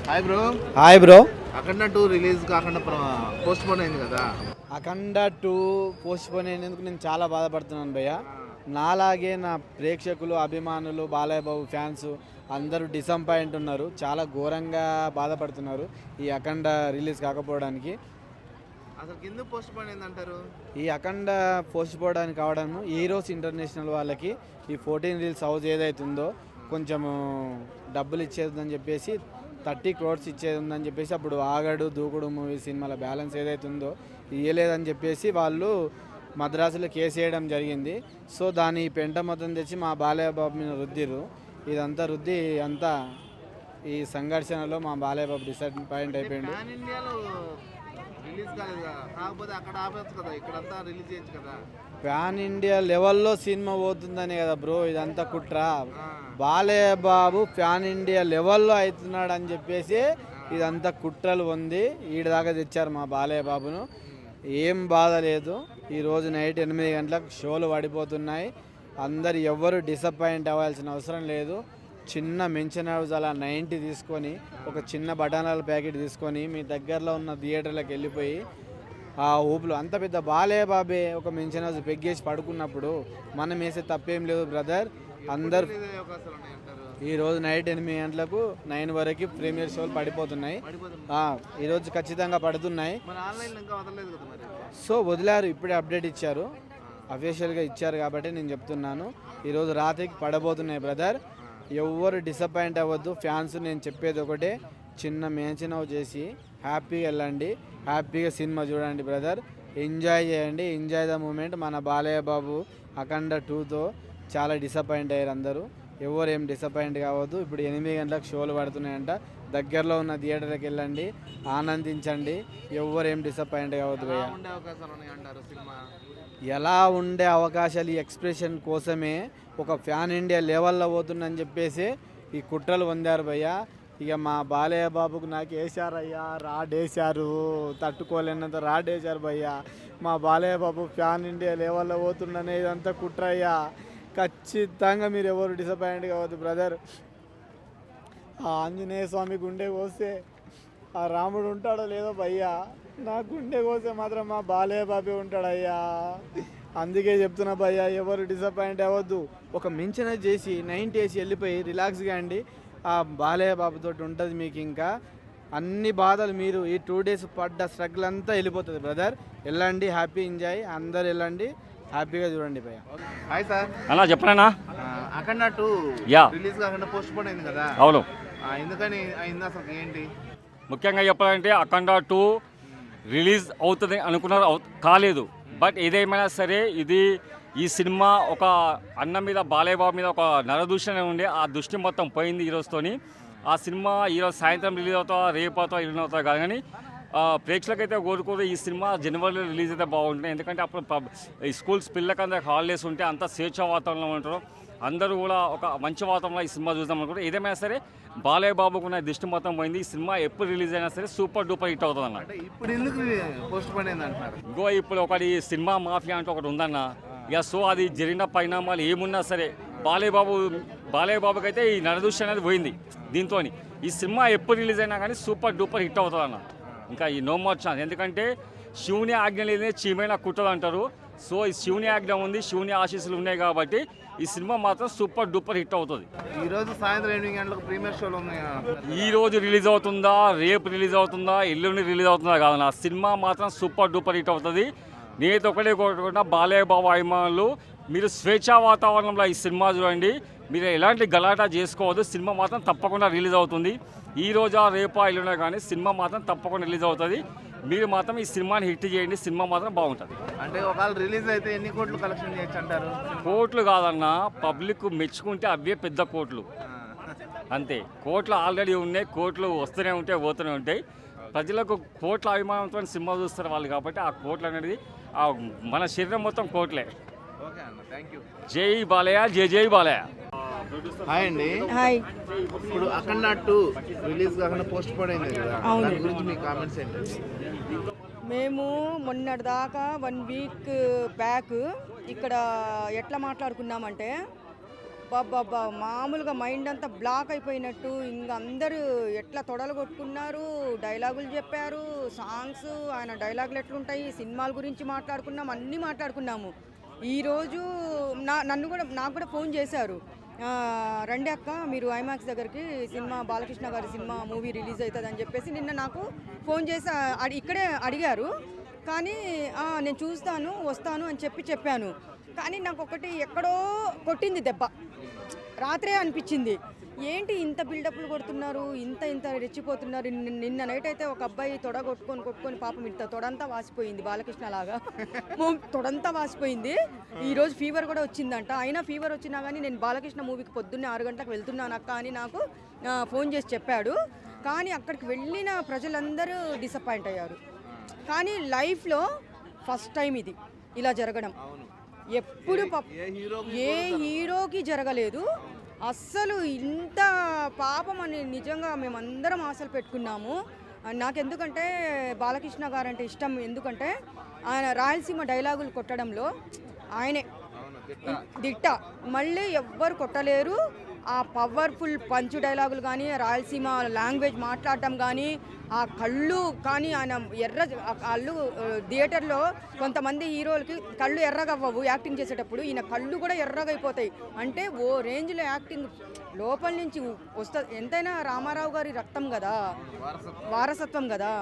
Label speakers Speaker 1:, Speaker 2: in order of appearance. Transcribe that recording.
Speaker 1: Hi bro.
Speaker 2: Hi bro.
Speaker 1: Akhanda 2 release కాకుండా postpone అయింది కదా.
Speaker 2: అఖండ 2 పోస్ట్ పోన్ అయినందుకు నేను చాలా బాధపడుతున్నాను భయ్య. నాలాగే నా ప్రేక్షకులు, అభిమానులు, బాలయ్య బాబు ఫ్యాన్స్ అందరూ డిసప్పాయింట్ ఉన్నారు. చాలా ఘోరంగా బాధపడుతున్నారు ఈ అఖండ రిలీజ్ కాకపోవడానికి.
Speaker 1: అసలు ఎందుకు పోస్ట్ పోన్ అయింది అంటారు?
Speaker 2: ఈ అఖండ పోస్ట్ పోవడానికి కావడం హీరోస్ ఇంటర్నేషనల్ వాళ్ళకి ఈ 14 రీల్స్ హౌస్ ఏదైతుందో కొంచెము డబ్బులు ఇచ్చేదని చెప్పేసి 30 crores ఇచ్చేది ఉందని చెప్పేసి అప్పుడు ఆగడు దూకుడు మూవీ సినిమాల బ్యాలెన్స్ ఏదైతే ఉందో ఇవ్వలేదని చెప్పేసి వాళ్ళు మద్రాసులో కేసు వేయడం జరిగింది. సో దాని పెంట మొత్తం తెచ్చి మా బాలయ్య బాబు మీద రుద్దిరు. ఇదంతా రుద్ది అంతా ఈ సంఘర్షణలో మా బాలయ్య బాబు డిసప్పాయింట్ అయిపోయింది.
Speaker 1: రిలీజ్ కాలేదు కదా, కాకపోతే అక్కడ ఆపచ్చు కదా, ఇక్కడంతా రిలీజ్ చేయొచ్చు కదా.
Speaker 2: ప్యాన్ ఇండియా లెవెల్లో సినిమా పోతుందనే కదా బ్రో ఇదంతా కుట్ర. బాలయ్య బాబు ప్యాన్ ఇండియా లెవెల్లో అవుతున్నాడు అని చెప్పేసి ఇదంతా కుట్రలు ఉంది. ఈడ దాకా తెచ్చారు మా బాలయ్య బాబును. ఏం బాధ లేదు. ఈరోజు నైట్ 8 గంటలకు షోలు పడిపోతున్నాయి. అందరు ఎవ్వరు డిసప్పాయింట్ అవ్వాల్సిన అవసరం లేదు. చిన్న మెన్షన్ హౌస్ అలా 90 తీసుకొని ఒక చిన్న బఠానాల ప్యాకెట్ తీసుకొని మీ దగ్గరలో ఉన్న థియేటర్లకు వెళ్ళిపోయి ఆ ఊపులు అంత పెద్ద బాలయ్య బాబే ఒక మెన్షన్ హౌస్ పెగ్గేసి పడుకున్నప్పుడు మనం వేసే తప్పేం లేదు బ్రదర్. అందరు ఈరోజు నైట్ 8 గంటలకు 9 వరకు ప్రీమియర్ షోలు పడిపోతున్నాయి. ఈరోజు ఖచ్చితంగా పడుతున్నాయి. సో వదిలారు, ఇప్పుడే అప్డేట్ ఇచ్చారు, అఫీషియల్గా ఇచ్చారు కాబట్టి నేను చెప్తున్నాను ఈరోజు రాత్రికి పడబోతున్నాయి బ్రదర్. ఎవ్వరు డిసప్పాయింట్ అవ్వద్దు. ఫ్యాన్స్ నేను చెప్పేది ఒకటే, చిన్న మేంచనవ్ చేసి హ్యాపీగా వెళ్ళండి, హ్యాపీగా సినిమా చూడండి బ్రదర్. ఎంజాయ్ చేయండి, ఎంజాయ్ ద మూమెంట్. మన బాలయ్య బాబు అఖండ 2తో చాలా డిసప్పాయింట్ అయ్యారు అందరూ. ఎవరు ఏం డిసప్పాయింట్ కావద్దు. ఇప్పుడు 8 గంటలకు షోలు పడుతున్నాయంట, దగ్గరలో ఉన్న థియేటర్కి వెళ్ళండి, ఆనందించండి. ఎవరు ఏం డిసప్పాయింట్ కావద్దు భయ్య. ఎలా ఉండే అవకాశాలు ఈ ఎక్స్ప్రెషన్ కోసమే ఒక ఫ్యాన్ ఇండియా లెవెల్లో పోతుందని చెప్పేసి ఈ కుట్రలు పొందారు భయ్య. ఇక మా బాలయ్య బాబుకు నాకు వేసారయ్యా, రాడేశారు, తట్టుకోలేనంత రాడేశారు భయ్య. మా బాలయ్య బాబు ఫ్యాన్ ఇండియా లెవెల్లో పోతుందనే ఇదంతా కుట్ర అయ్యా. ఖచ్చితంగా మీరు ఎవరు డిసప్పాయింట్ కావద్దు బ్రదర్. ఆ ఆంజనేయ స్వామి గుండె కోస్తే ఆ రాముడు ఉంటాడో లేదో భయ్యా, నా గుండె కోసే మాత్రం మా బాలయ్య బాబే ఉంటాడయ్యా. అందుకే చెప్తున్నా భయ్యా, ఎవరు డిసప్పాయింట్ అవ్వద్దు. ఒక మించిన చేసి 90 వేసి వెళ్ళిపోయి రిలాక్స్గా అండి. ఆ బాలయ్య బాబుతో ఉంటుంది మీకు ఇంకా అన్ని బాధలు. మీరు ఈ 2 days పడ్డ స్ట్రగుల్ అంతా వెళ్ళిపోతుంది బ్రదర్. వెళ్ళండి, హ్యాపీ ఎంజాయ్, అందరు వెళ్ళండి, హ్యాపీగా చూడండి భయ్య.
Speaker 1: Hi sir.
Speaker 3: అలా చెప్పనా?
Speaker 1: అఖండ 2 రిలీజ్ కాకుండా పోస్ట్ పోన్ అయింది కదా.
Speaker 3: అవును.
Speaker 1: ఎందుకని అయింది అసలు ఏంటి?
Speaker 3: ముఖ్యంగా చెప్పాలంటే అఖండ 2 రిలీజ్ అవుతుంది అనుకున్నారు, కాలేదు. బట్ ఏదేమైనా సరే ఈ సినిమా ఒక అన్న మీద, బాలయ్య బాబు మీద ఒక నరదూషణ ఉండే ఆ దృష్టి మొత్తం పోయింది ఈరోజుతోని. ఆ సినిమా ఈరోజు సాయంత్రం రిలీజ్ అవుతా, రేపు అవుతా, ఎల్లుండి అవుతా కాదు కానీ ప్రేక్షకులకైతే కోరుకోరు ఈ సినిమా జనవరిలో రిలీజ్ అయితే బాగుంటుంది. ఎందుకంటే అప్పుడు ఈ స్కూల్స్ పిల్లలకి అందరికి హాలిడేస్ ఉంటే అంతా స్వేచ్ఛ వాతావరణంలో ఉంటారు. అందరూ కూడా ఒక మంచి వాతావరణంలో ఈ సినిమా చూద్దాం అనుకుంటారు. ఏదేమైనా సరే బాలయ్య బాబుకు ఉన్న దృష్టి మొత్తం పోయింది. ఈ సినిమా ఎప్పుడు రిలీజ్ అయినా సరే సూపర్ డూపర్ హిట్ అవుతుంది అన్న.
Speaker 1: ఇప్పుడు ఎందుకు పోస్ట్ పోన్ అయింది అంటున్నారు?
Speaker 3: ఇంకో ఇప్పుడు ఒకటి సినిమా మాఫియా అంటే ఒకటి ఉందన్న. ఇక సో అది జరిగిన పరిణామాలు ఏమున్నా సరే బాలయ్య బాబుకి అయితే ఈ నరదృష్టి అనేది పోయింది దీంతో. ఈ సినిమా ఎప్పుడు రిలీజ్ అయినా కానీ సూపర్ డూపర్ హిట్ అవుతుంది అన్న. ఇంకా ఈ నో మోర్ ఛాన్స్. ఎందుకంటే శివుని ఆజ్ఞ లేదే చీమైన కుట్టదు అంటారు. సో ఈ శివుని ఆజ్ఞ ఉంది, శివుని ఆశీస్సులు ఉన్నాయి కాబట్టి ఈ సినిమా మాత్రం సూపర్ డూపర్ హిట్ అవుతుంది.
Speaker 1: ఈరోజు సాయంత్రం 8 గంటలకు ప్రీమియర్ షోలు ఉన్నాయి.
Speaker 3: ఈ రోజు రిలీజ్ అవుతుందా, రేపు రిలీజ్ అవుతుందా, ఎల్లుండి రిలీజ్ అవుతుందా కాదు, నా సినిమా మాత్రం సూపర్ డూపర్ హిట్ అవుతుంది. నేనైతే ఒకటే కోరుకుంటున్నా, బాలయ్య బాబు అభిమానులు మీరు స్వేచ్ఛా వాతావరణంలో ఈ సినిమా చూడండి. మీరు ఎలాంటి గలాటా చేసుకోవద్దు. సినిమా మాత్రం తప్పకుండా రిలీజ్ అవుతుంది. ఈ రోజా రేపా ఎల్లుండే కానీ సినిమా మాత్రం తప్పకుండా రిలీజ్ అవుతుంది. మీరు మాత్రం ఈ సినిమాని హిట్ చేయండి, సినిమా మాత్రం బాగుంటుంది.
Speaker 1: అంటే ఒకవేళ రిలీజ్ అయితే ఎన్ని కోట్లు కలెక్షన్ చేయొచ్చు అంటారు?
Speaker 3: కోట్లు కాదన్న, పబ్లిక్ మెచ్చుకుంటే అవే పెద్ద కోట్లు అంతే. కోట్లు ఆల్రెడీ ఉన్నాయి, కోట్లు వస్తూనే ఉంటాయి, పోతూనే ఉంటాయి. ప్రజలకు కోట్ల అభిమానంతో సినిమా చూస్తారు వాళ్ళు కాబట్టి ఆ కోట్లు అనేది మన శరీరం మొత్తం కోట్లే.
Speaker 1: ఓకే అన్న, థ్యాంక్ యూ.
Speaker 3: జై బాలయ్య, జై జై బాలయ్య.
Speaker 1: హాయ్ అండి.
Speaker 4: హాయ్.
Speaker 1: ఇప్పుడు అఖండ 2 రిలీజ్ కాకుండా పోస్ట్ పోన్ అయింది కదా, దాని గురించి మీ కామెంట్స్ ఏంటి?
Speaker 4: మేము మొన్నటిదాకా 1 week బ్యాక్ ఇక్కడ ఎట్లా మాట్లాడుకున్నామంటే అబ్బాబ్బాబ్బా మామూలుగా మైండ్ అంతా బ్లాక్ అయిపోయినట్టు. ఇంకా అందరూ ఎట్లా తొడలు కొట్టుకున్నారు, డైలాగులు చెప్పారు, సాంగ్స్, ఆయన డైలాగులు ఎట్లుంటాయి, సినిమాల గురించి మాట్లాడుకున్నాం, అన్నీ మాట్లాడుకున్నాము. ఈరోజు నాకు కూడా ఫోన్ చేశారు, రండి అక్క మీరు ఐమాక్స్ దగ్గరికి, సినిమా బాలకృష్ణ గారి సినిమా మూవీ రిలీజ్ అవుతుంది అని చెప్పేసి నిన్న నాకు ఫోన్ చేసి ఇక్కడే అడిగారు. కానీ నేను చూస్తాను వస్తాను అని చెప్పాను. కానీ నాకు ఒకటి ఎక్కడో కొట్టింది దెబ్బ. రాత్రే అనిపించింది, ఏంటి ఇంత బిల్డప్లు కొడుతున్నారు, ఇంత రెచ్చిపోతున్నారు. నిన్న నైట్ అయితే ఒక అబ్బాయి తొడ కొట్టుకొని పాపం ఇంత తొడంతా వాసిపోయింది, బాలకృష్ణ లాగా తొడంతా వాసిపోయింది. ఈరోజు ఫీవర్ కూడా వచ్చిందంట. అయినా ఫీవర్ వచ్చినా కానీ నేను బాలకృష్ణ మూవీకి పొద్దున్నే 6 గంటలకు వెళ్తున్నాను అక్క అని నాకు ఫోన్ చేసి చెప్పాడు. కానీ అక్కడికి వెళ్ళిన ప్రజలందరూ డిసప్పాయింట్ అయ్యారు. కానీ లైఫ్లో ఫస్ట్ టైం ఇది ఇలా జరగడం. ఎప్పుడు ఏ హీరోకి జరగలేదు అస్సలు. ఇంత పాపం అని నిజంగా మేమందరం ఆశలు పెట్టుకున్నాము. నాకెందుకంటే బాలకృష్ణ గారు అంటే ఇష్టం. ఎందుకంటే ఆయన రాయలసీమ డైలాగులు కొట్టడంలో ఆయనే దిట్ట. మళ్ళీ ఎవ్వరు కొట్టలేరు. ఆ పవర్ఫుల్ పంచు డైలాగులు కానీ, రాయలసీమ లాంగ్వేజ్ మాట్లాడటం కానీ, ఆ కళ్ళు కానీ, ఆయన కళ్ళు థియేటర్లో కొంతమంది హీరోలకి కళ్ళు ఎర్రగవ్వవు యాక్టింగ్ చేసేటప్పుడు, ఈయన కళ్ళు కూడా ఎర్రగా అయిపోతాయి. అంటే ఓ రేంజ్లో యాక్టింగ్ లోపల నుంచి వస్తుంది. ఎంతైనా రామారావు గారి రక్తం కదా, వారసత్వం కదా.